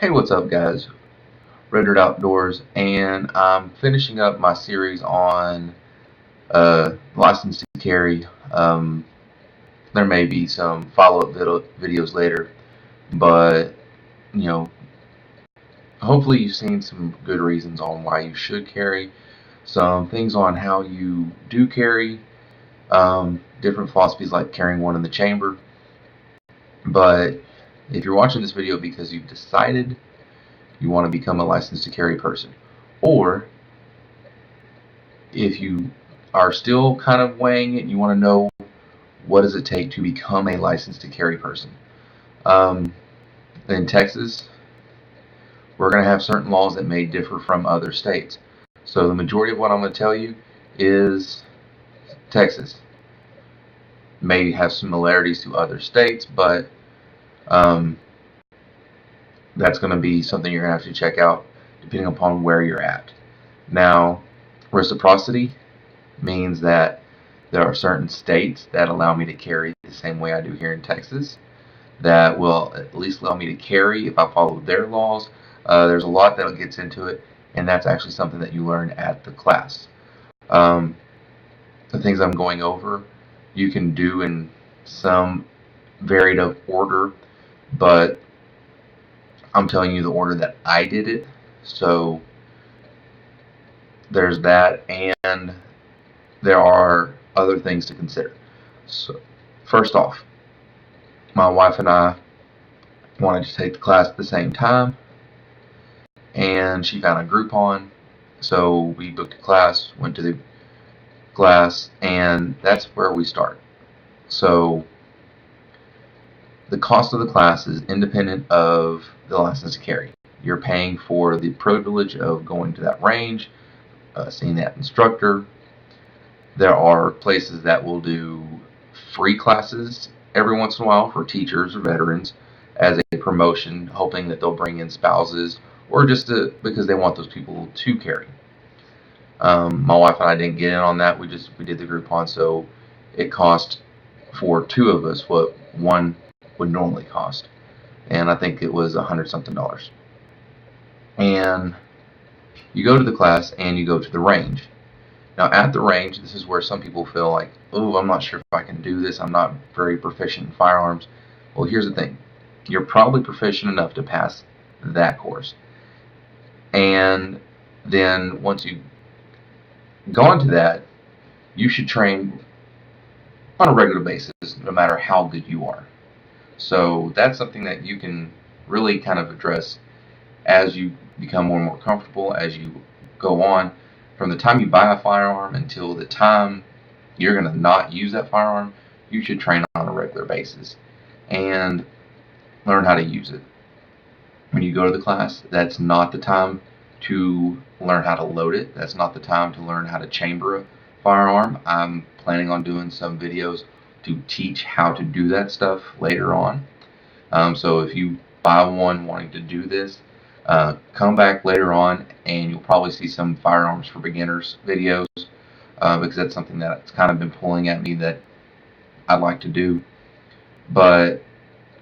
Hey, what's up, guys? Red Dirt Outdoors, and I'm finishing up my series on license to carry. There may be some follow-up videos later, but you know, hopefully you've seen some good reasons on why you should carry, some things on how you do carry, different philosophies like carrying one in the chamber. But if you're watching this video because you've decided you want to become a license to carry person, or if you are still kind of weighing it and you want to know what does it take to become a licensed to carry person. Um, in Texas, we're going to have certain laws that may differ from other states. So the majority of what I'm going to tell you is Texas. May have similarities to other states, but um, that's going to be something you're going to have to check out depending upon where you're at. Now, reciprocity means that there are certain states that allow me to carry the same way I do here in Texas, that will at least allow me to carry if I follow their laws. There's a lot that gets into it, and that's actually something that you learn at the class. Um, the things I'm going over, you can do in some varied of order, but I'm telling you the order that I did it. So there's that, and there are other things to consider. So first off, my wife and I wanted to take the class at the same time, and she found a Groupon, so we booked a class, went to the class, and that's where we start. So the cost of the class is independent of the license to carry. You're paying for the privilege of going to that range, seeing that instructor. There are places that will do free classes every once in a while for teachers or veterans as a promotion, hoping that they'll bring in spouses or just because they want those people to carry. My wife and I didn't get in on that. We did the Groupon, so it cost for two of us what one would normally cost, and I think it was $100 something. And you go to the class and you go to the range. Now at the range, this is where some people feel like, oh, I'm not sure if I can do this. I'm not very proficient in firearms. Well, here's the thing. You're probably proficient enough to pass that course. And then once you've gone to that, you should train on a regular basis, no matter how good you are. So that's something that you can really kind of address as you become more and more comfortable, as you go on. From the time you buy a firearm until the time you're going to not use that firearm, you should train on a regular basis and learn how to use it. When you go to the class, that's not the time to learn how to load it. That's not the time to learn how to chamber a firearm. I'm planning on doing some videos to teach how to do that stuff later on. So if you buy one wanting to do this, come back later on and you'll probably see some firearms for beginners videos, because that's something that's kind of been pulling at me that I'd like to do. But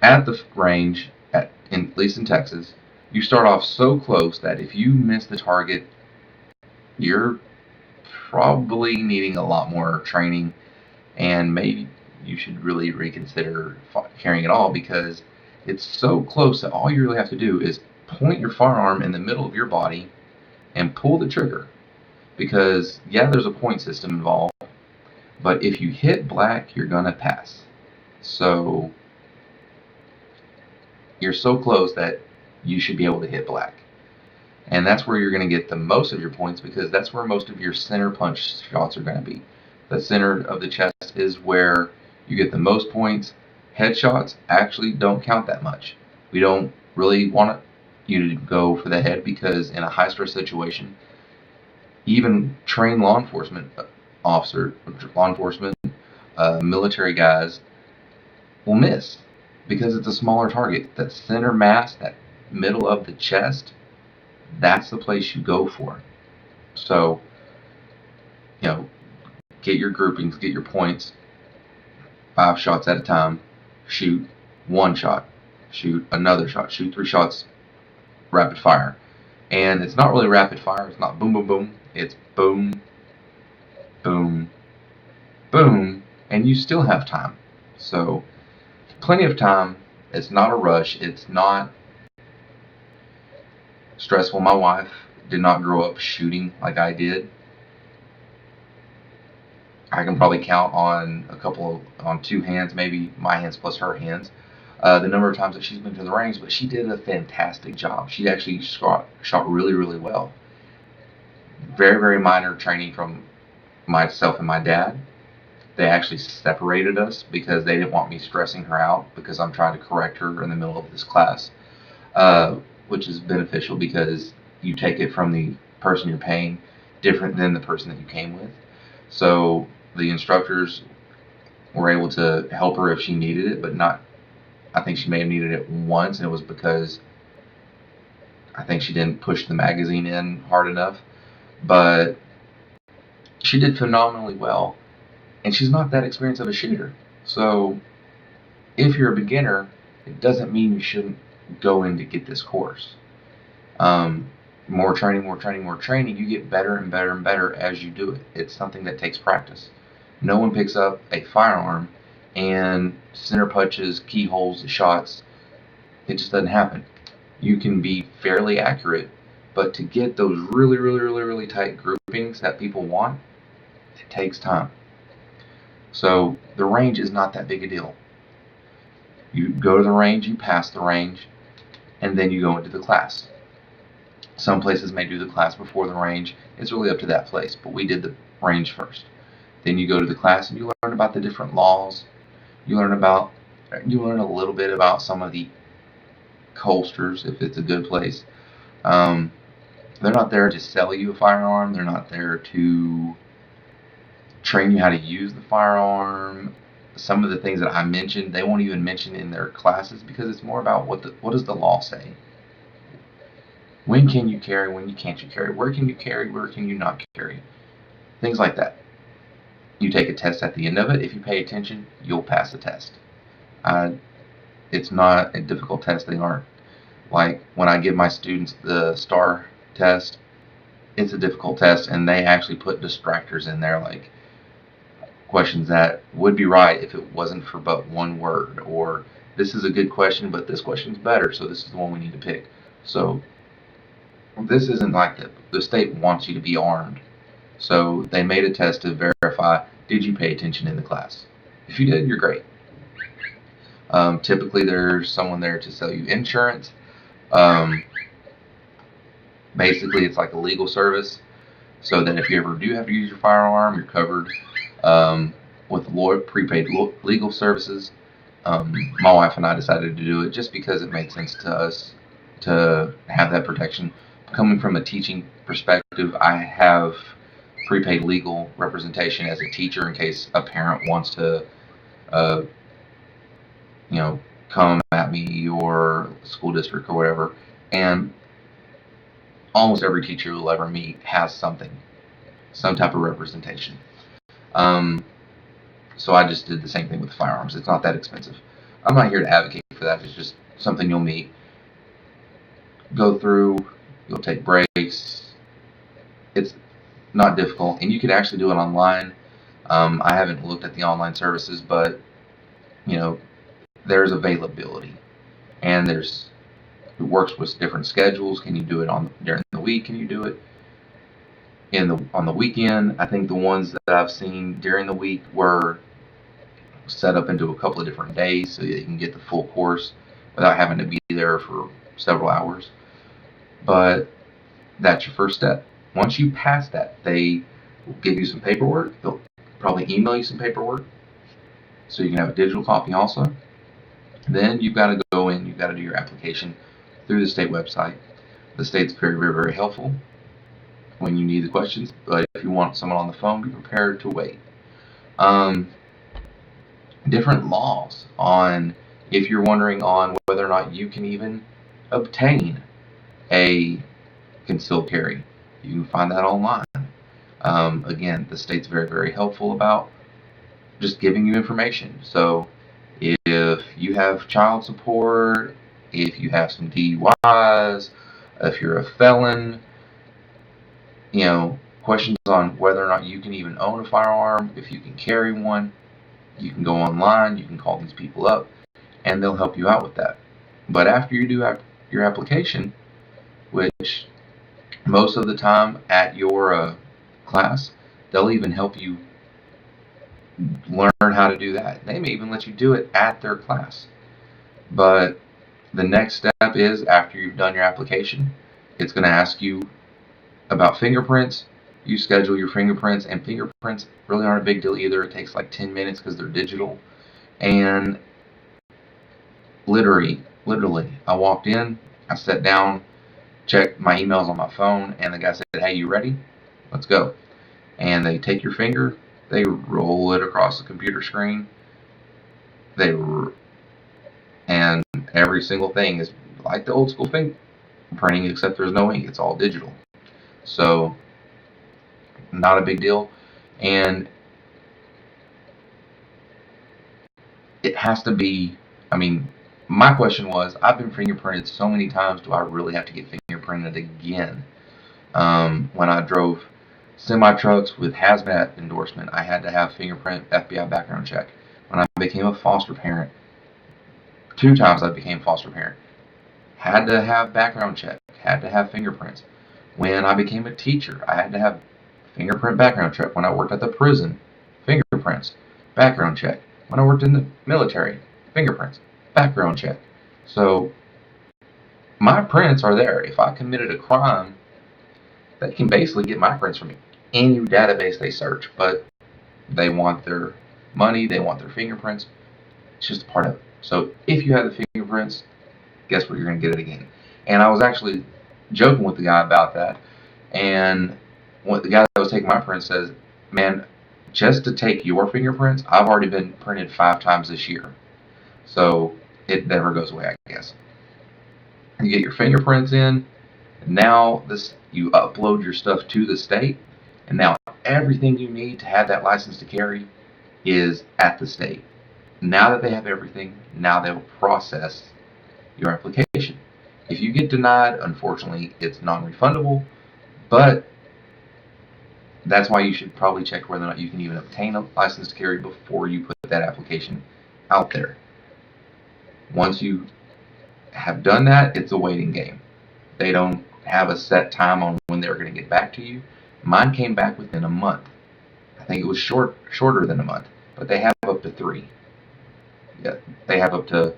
at the range, at least in Texas, you start off so close that if you miss the target, you're probably needing a lot more training, and maybe you should really reconsider carrying it all, because it's so close that all you really have to do is point your firearm in the middle of your body and pull the trigger. Because yeah, there's a point system involved, but if you hit black, you're gonna pass. So you're so close that you should be able to hit black. And that's where you're going to get the most of your points, because that's where most of your center punch shots are going to be. The center of the chest is where you get the most points. Headshots actually don't count that much. We don't really want you to go for the head, because in a high stress situation, even trained law enforcement military guys will miss because it's a smaller target. That center mass, that middle of the chest, that's the place you go for. So, get your groupings, get your points, 5 shots at a time, shoot one shot, shoot another shot, shoot 3 shots rapid fire. And it's not really rapid fire. It's not boom, boom, boom. It's boom, boom, boom, and you still have time. So plenty of time. It's not a rush. It's not stressful. My wife did not grow up shooting like I did. I can probably count on two hands, maybe my hands plus her hands, the number of times that she's been to the range. But she did a fantastic job. She actually shot really, really well. Very, very minor training from myself and my dad. They actually separated us because they didn't want me stressing her out because I'm trying to correct her in the middle of this class, which is beneficial because you take it from the person you're paying different than the person that you came with. So the instructors were able to help her if she needed it, but not. I think she may have needed it once, and it was because I think she didn't push the magazine in hard enough. But she did phenomenally well, and she's not that experienced of a shooter. So if you're a beginner, it doesn't mean you shouldn't go in to get this course. More training, more training, more training. You get better and better and better as you do it. It's something that takes practice. No one picks up a firearm and center punches, keyholes the shots. It just doesn't happen. You can be fairly accurate, but to get those really, really, really, really tight groupings that people want, it takes time. So the range is not that big a deal. You go to the range, you pass the range, and then you go into the class. Some places may do the class before the range. It's really up to that place, but we did the range first. Then you go to the class and you learn about the different laws. You learn a little bit about some of the holsters if it's a good place. They're not there to sell you a firearm. They're not there to train you how to use the firearm. Some of the things that I mentioned, they won't even mention in their classes because it's more about what does the law say. When can you carry? When can't you carry? Where can you carry? Where can you not carry? Things like that. You take a test at the end of it. If you pay attention, you'll pass the test. It's not a difficult test. They aren't like when I give my students the STAR test. It's a difficult test, and they actually put distractors in there, like questions that would be right if it wasn't for but one word, or this is a good question, but this question's better, so this is the one we need to pick. So this isn't like the state wants you to be armed. So they made a test to verify, did you pay attention in the class? If you did, you're great. Typically there's someone there to sell you insurance. Basically it's like a legal service, so that if you ever do have to use your firearm, you're covered with prepaid legal services. My wife and I decided to do it just because it made sense to us to have that protection. Coming from a teaching perspective, I have prepaid legal representation as a teacher in case a parent wants to, come at me, or school district or whatever. And almost every teacher you'll ever meet has some type of representation. So I just did the same thing with firearms. It's not that expensive. I'm not here to advocate for that. It's just something you'll meet, go through. You'll take breaks. It's not difficult, and you can actually do it online. I haven't looked at the online services, but there's availability, and it works with different schedules. Can you do it during the week? Can you do it on the weekend? I think the ones that I've seen during the week were set up into a couple of different days so that you can get the full course without having to be there for several hours. But that's your first step. Once you pass that, they will give you some paperwork. They'll probably email you some paperwork so you can have a digital copy also. Then you've got to go in, you've got to do your application through the state website. The state's very, very, very helpful when you need the questions, but if you want someone on the phone, be prepared to wait. Different laws on, if you're wondering on whether or not you can even obtain a concealed carry, you can find that online. Again, the state's very, very helpful about just giving you information. So if you have child support, if you have some DUIs, if you're a felon, questions on whether or not you can even own a firearm, if you can carry one. You can go online, you can call these people up, and they'll help you out with that. But after you do your application, which most of the time at your class, they'll even help you learn how to do that. They may even let you do it at their class. But the next step is, after you've done your application, it's going to ask you about fingerprints. You schedule your fingerprints, and fingerprints really aren't a big deal either. It takes like 10 minutes because they're digital. And literally, I walked in, I sat down, checked my emails on my phone, and the guy said, "Hey, you ready? Let's go." And they take your finger, they roll it across the computer screen, and every single thing is like the old school fingerprinting, except there's no ink. It's all digital. So, not a big deal. And it has to be, my question was, I've been fingerprinted so many times, do I really have to get fingerprinted again? When I drove semi-trucks with hazmat endorsement, I had to have fingerprint FBI background check. When I became a foster parent, 2 times I became foster parent, had to have background check, had to have fingerprints. When I became a teacher, I had to have fingerprint background check. When I worked at the prison, fingerprints, background check. When I worked in the military, fingerprints, background check. So my prints are there. If I committed a crime, they can basically get my prints from any database they search, but they want their money, they want their fingerprints. It's just a part of it. So if you have the fingerprints, guess what? You're going to get it again. And I was actually joking with the guy about that. And what the guy that was taking my prints says, "Man, just to take your fingerprints, I've already been printed 5 times this year." So it never goes away, I guess. You get your fingerprints in, and now you upload your stuff to the state, and now everything you need to have that license to carry is at the state. Now that they have everything, now they'll process your application. If you get denied, unfortunately, it's non-refundable, but that's why you should probably check whether or not you can even obtain a license to carry before you put that application out there. Once you have done that, it's a waiting game. They don't have a set time on when they're going to get back to you. Mine came back within a month. I think it was shorter than a month, but they have up to 3. Yeah, they have up to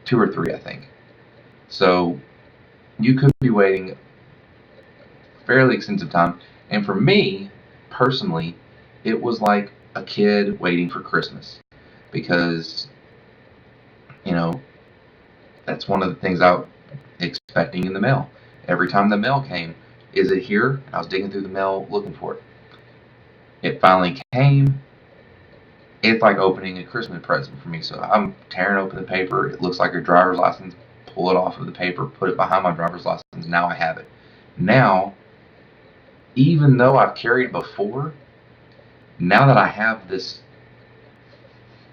2 or 3, I think. So you could be waiting fairly extensive time. And for me, personally, it was like a kid waiting for Christmas, because, that's one of the things I was expecting in the mail. Every time the mail came, is it here? I was digging through the mail looking for it. It finally came. It's like opening a Christmas present for me. So I'm tearing open the paper. It looks like a driver's license. Pull it off of the paper, put it behind my driver's license. Now I have it. Now, even though I've carried before, now that I have this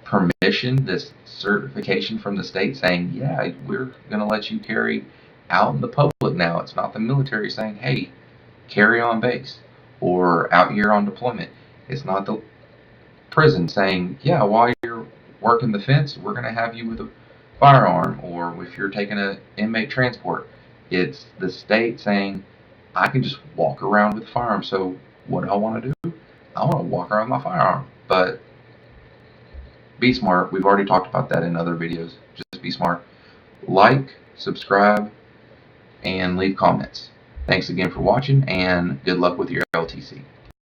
permission, this certification from the state saying, yeah, we're going to let you carry out in the public now. It's not the military saying, hey, carry on base or out here on deployment. It's not the prison saying, yeah, while you're working the fence, we're going to have you with a firearm, or if you're taking an inmate transport. It's the state saying, I can just walk around with a firearm. So what do I want to do? I want to walk around with my firearm. But be smart. We've already talked about that in other videos. Just be smart. Like, subscribe, and leave comments. Thanks again for watching, and good luck with your LTC.